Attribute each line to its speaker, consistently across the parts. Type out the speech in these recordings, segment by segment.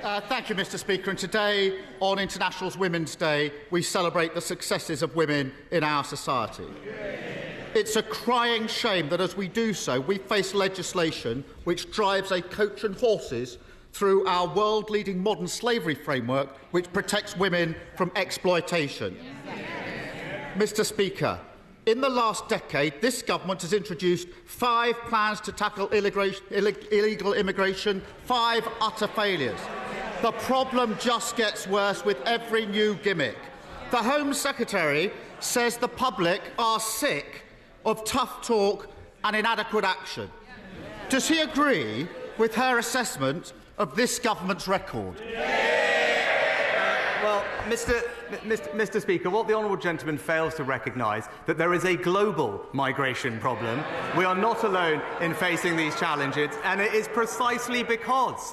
Speaker 1: Thank you, Mr. Speaker. And today, on International Women's Day, we celebrate the successes of women in our society. It's a crying shame that as we do so, we face legislation which drives a coach and horses through our world-leading modern slavery framework which protects women from exploitation. Mr. Speaker, in the last decade, this government has introduced 5 plans to tackle illegal immigration, 5 utter failures. The problem just gets worse with every new gimmick. The Home Secretary says the public are sick of tough talk and inadequate action. Does he agree with her assessment of this government's record?
Speaker 2: Well, Mr. Speaker, what the honourable gentleman fails to recognise that there is a global migration problem. We are not alone in facing these challenges, and it is precisely because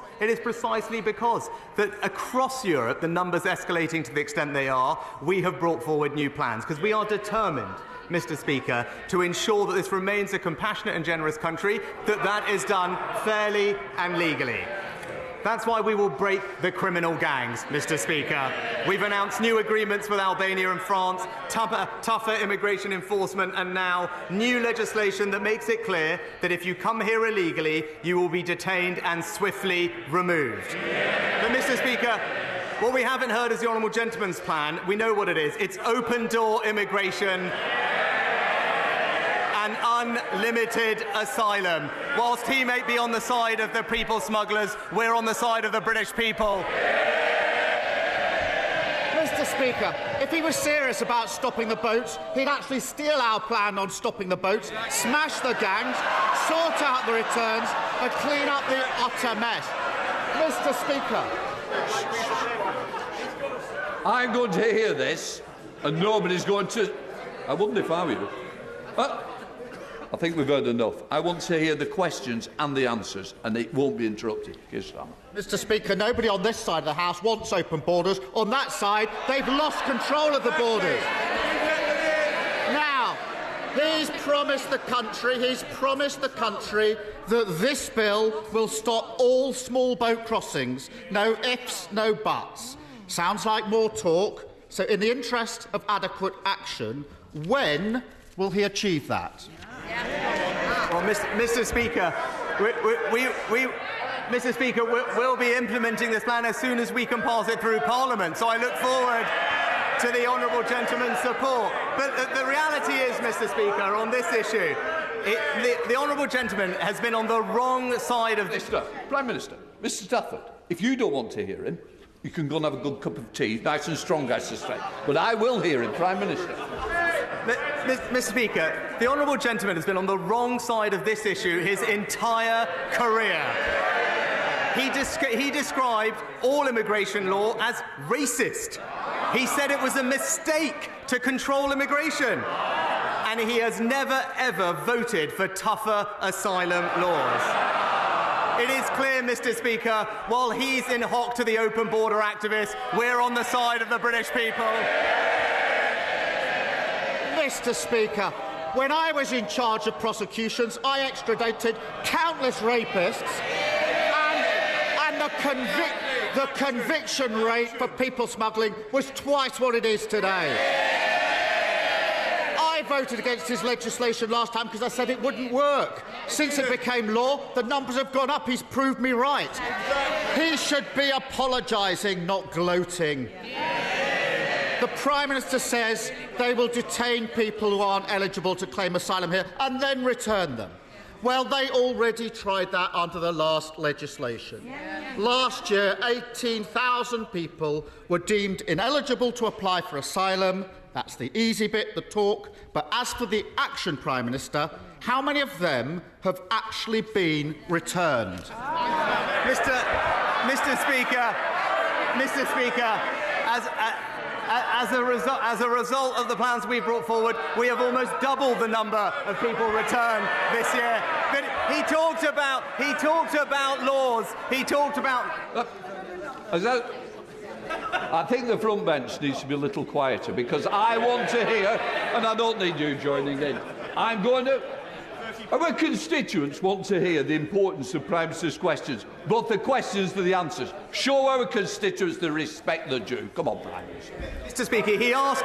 Speaker 2: that across Europe the numbers escalating to the extent they are, we have brought forward new plans because we are determined, Mr. Speaker, to ensure that this remains a compassionate and generous country, that is done fairly and legally. That's why we will break the criminal gangs, Mr. Speaker. We've announced new agreements with Albania and France, tougher immigration enforcement, and now new legislation that makes it clear that if you come here illegally, you will be detained and swiftly removed. But, Mr. Speaker, what we haven't heard is the honourable gentleman's plan. We know what it is. It's open-door immigration and unlimited asylum. Whilst he may be on the side of the people smugglers, we're on the side of the British people.
Speaker 1: Mr. Speaker, if he was serious about stopping the boats, he'd actually steal our plan on stopping the boats, smash the gangs, sort out the returns and clean up the utter mess. Mr. Speaker.
Speaker 3: I'm going to hear this and nobody's going to... I wouldn't if I were you. I think we've heard enough. I want to hear the questions and the answers, and it won't be interrupted. Keir Starmer.
Speaker 1: Mr. Speaker, nobody on this side of the House wants open borders. On that side, they've lost control of the borders. Now, he's promised the country that this bill will stop all small boat crossings. No ifs, no buts. Sounds like more talk. So, in the interest of adequate action, when will he achieve that?
Speaker 2: Well, Mr. Speaker, Mr. Speaker, we'll be implementing this plan as soon as we can pass it through Parliament. So I look forward to the honourable gentleman's support. But the reality is, Mr. Speaker, on this issue, the honourable gentleman has been on the wrong side of this.
Speaker 3: Prime Minister, Mr. Stafford, if you don't want to hear him, you can go and have a good cup of tea, nice and strong, I suspect. But I will hear him, Prime Minister.
Speaker 2: Mr. Speaker, the honourable gentleman has been on the wrong side of this issue his entire career. He described all immigration law as racist. He said it was a mistake to control immigration. And he has never, ever voted for tougher asylum laws. It is clear, Mr. Speaker, while he's in hock to the open border activists, we're on the side of the British people.
Speaker 1: Mr. Speaker, when I was in charge of prosecutions, I extradited countless rapists, and the conviction rate for people smuggling was twice what it is today. I voted against his legislation last time because I said it wouldn't work. Since it became law, the numbers have gone up. He's proved me right. He should be apologising, not gloating. The Prime Minister says they will detain people who aren't eligible to claim asylum here and then return them. Well, they already tried that under the last legislation. Last year, 18,000 people were deemed ineligible to apply for asylum. That's the easy bit, the talk. But as for the action, Prime Minister, how many of them have actually been returned?
Speaker 2: Mr. Speaker, as a result of the plans we brought forward, we have almost doubled the number of people returned this year. But he talked about laws. He talked about.
Speaker 3: I think the front bench needs to be a little quieter because I want to hear, and I don't need you joining in. I'm going to. Our constituents want to hear the importance of Prime Minister's questions, both the questions and the answers. Show our constituents the respect they're due. Come on, Prime Minister.
Speaker 2: Mr. Speaker, he asked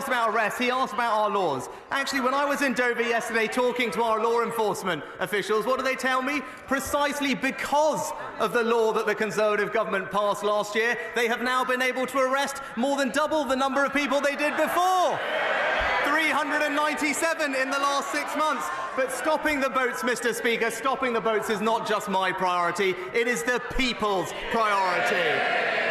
Speaker 2: about arrests, he asked about our laws. Actually, when I was in Dover yesterday talking to our law enforcement officials, what did they tell me? Precisely because of the law that the Conservative government passed last year, they have now been able to arrest more than double the number of people they did before. 397 in the last 6 months. But stopping the boats, Mr. Speaker, stopping the boats is not just my priority, it is the people's priority.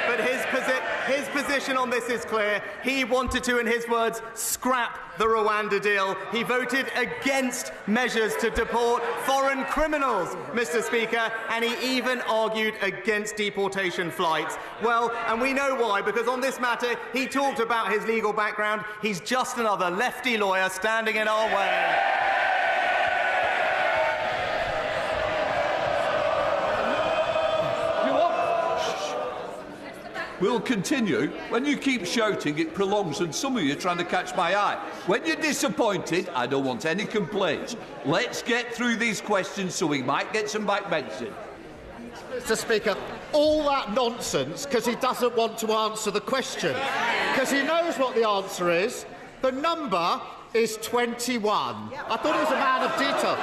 Speaker 2: But his position on this is clear. He wanted to, in his words, scrap the Rwanda deal. He voted against measures to deport foreign criminals, Mr. Speaker, and he even argued against deportation flights. Well, and we know why, because on this matter, he talked about his legal background. He's just another lefty lawyer standing in our way.
Speaker 3: We'll continue. When you keep shouting, it prolongs, and some of you are trying to catch my eye. When you're disappointed, I don't want any complaints. Let's get through these questions so we might get some backbenching.
Speaker 1: Mr. Speaker, all that nonsense because he doesn't want to answer the question. Because he knows what the answer is. The number is 21. I thought he was a man of detail.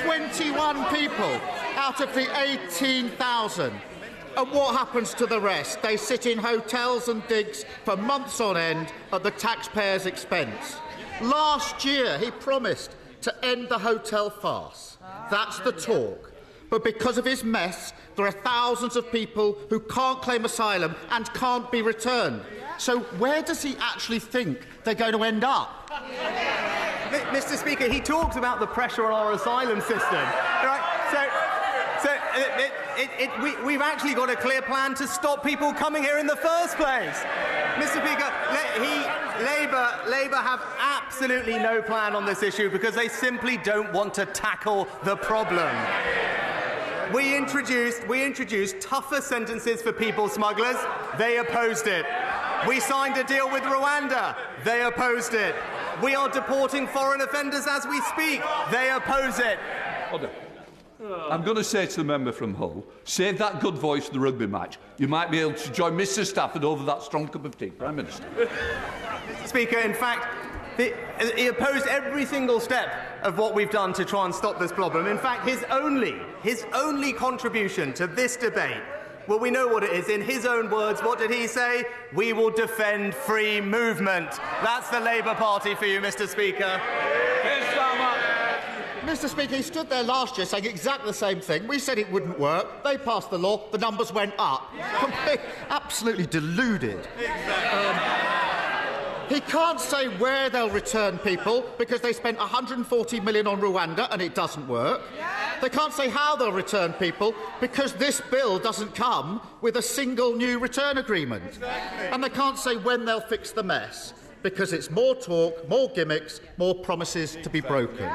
Speaker 1: 21 people out of the 18,000. And what happens to the rest? They sit in hotels and digs for months on end at the taxpayers' expense. Last year, he promised to end the hotel farce. That's the talk. But because of his mess, there are thousands of people who can't claim asylum and can't be returned. So where does he actually think they're going to end up?
Speaker 2: Mr. Speaker, he talks about the pressure on our asylum system. Right? We've actually got a clear plan to stop people coming here in the first place. Mr. Speaker, Labour have absolutely no plan on this issue because they simply don't want to tackle the problem. We introduced tougher sentences for people smugglers. They opposed it. We signed a deal with Rwanda. They opposed it. We are deporting foreign offenders as we speak. They oppose it.
Speaker 3: Order. I'm going to say to the member from Hull, save that good voice for the rugby match. You might be able to join Mr Stafford over that strong cup of tea. Prime Minister.
Speaker 2: Mr. Speaker, in fact, he opposed every single step of what we've done to try and stop this problem. In fact, his only contribution to this debate, well, we know what it is. In his own words, what did he say? We will defend free movement. That's the Labour Party for you, Mr. Speaker.
Speaker 1: Mr. Speaker, he stood there last year saying exactly the same thing. We said it wouldn't work. They passed the law. The numbers went up. Absolutely deluded. He can't say where they'll return people because they spent £140 million on Rwanda and it doesn't work. They can't say how they'll return people because this bill doesn't come with a single new return agreement. And they can't say when they'll fix the mess because it's more talk, more gimmicks, more promises to be broken.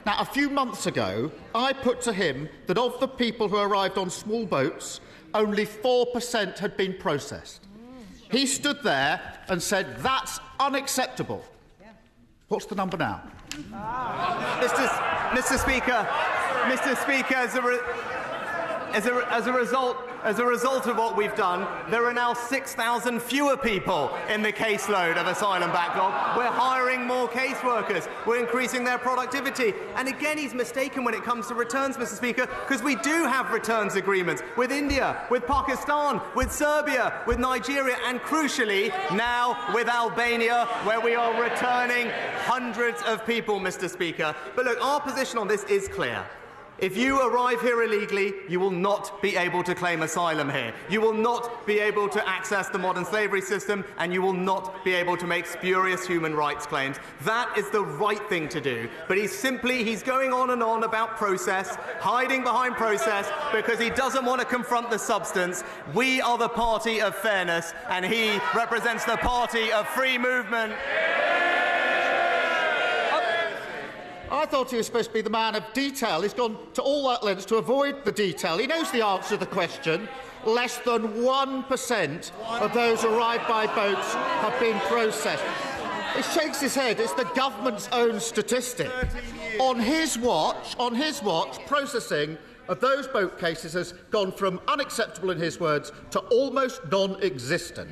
Speaker 1: Now, a few months ago, I put to him that of the people who arrived on small boats, only 4% had been processed. He stood there and said, that's unacceptable. What's the number now?
Speaker 2: Mr. Speaker, as a result of what we've done, there are now 6,000 fewer people in the caseload of asylum backlog. We're hiring more caseworkers. We're increasing their productivity. And again, he's mistaken when it comes to returns, Mr. Speaker, because we do have returns agreements with India, with Pakistan, with Serbia, with Nigeria, and crucially, now with Albania, where we are returning hundreds of people, Mr. Speaker. But look, our position on this is clear. If you arrive here illegally, you will not be able to claim asylum here. You will not be able to access the modern slavery system, and you will not be able to make spurious human rights claims. That is the right thing to do. But he's going on and on about process, hiding behind process, because he doesn't want to confront the substance. We are the party of fairness, and he represents the party of free movement.
Speaker 1: I thought he was supposed to be the man of detail. He's gone to all that lengths to avoid the detail. He knows the answer to the question. Less than 1% of those arrived by boats have been processed. He shakes his head. It's the government's own statistic. On his watch, processing of those boat cases has gone from unacceptable, in his words, to almost non-existent.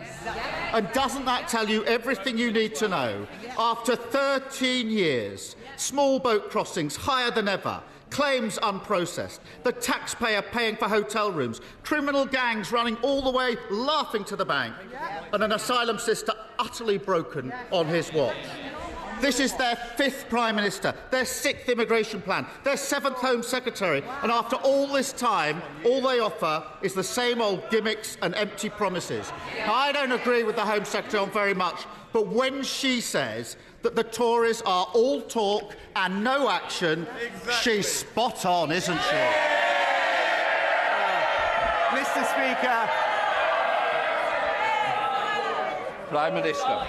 Speaker 1: And doesn't that tell you everything you need to know? After 13 years, small boat crossings higher than ever, claims unprocessed, the taxpayer paying for hotel rooms, criminal gangs running all the way laughing to the bank, and an asylum system utterly broken on his watch. This is their 5th Prime Minister, their 6th immigration plan, their 7th Home Secretary, and after all this time, all they offer is the same old gimmicks and empty promises. Now, I don't agree with the Home Secretary on very much, but when she says that the Tories are all talk and no action, she's spot on, isn't she?
Speaker 2: Mr. Speaker.
Speaker 3: Prime Minister.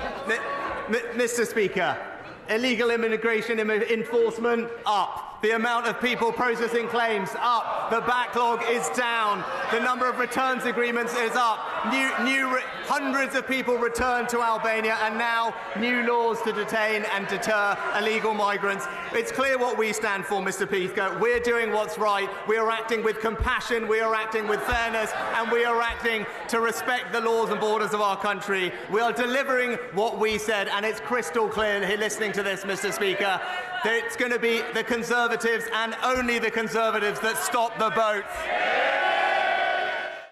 Speaker 2: Mr. Speaker, illegal immigration enforcement up. The amount of people processing claims up. The backlog is down. The number of returns agreements is up. Hundreds of people returned to Albania, and now new laws to detain and deter illegal migrants. It's clear what we stand for, Mr. Speaker. We're doing what's right. We are acting with compassion. We are acting with fairness, and we are acting to respect the laws and borders of our country. We are delivering what we said, and it's crystal clear here listening to this, Mr. Speaker, that it's going to be the Conservatives and only the Conservatives that stop the boats.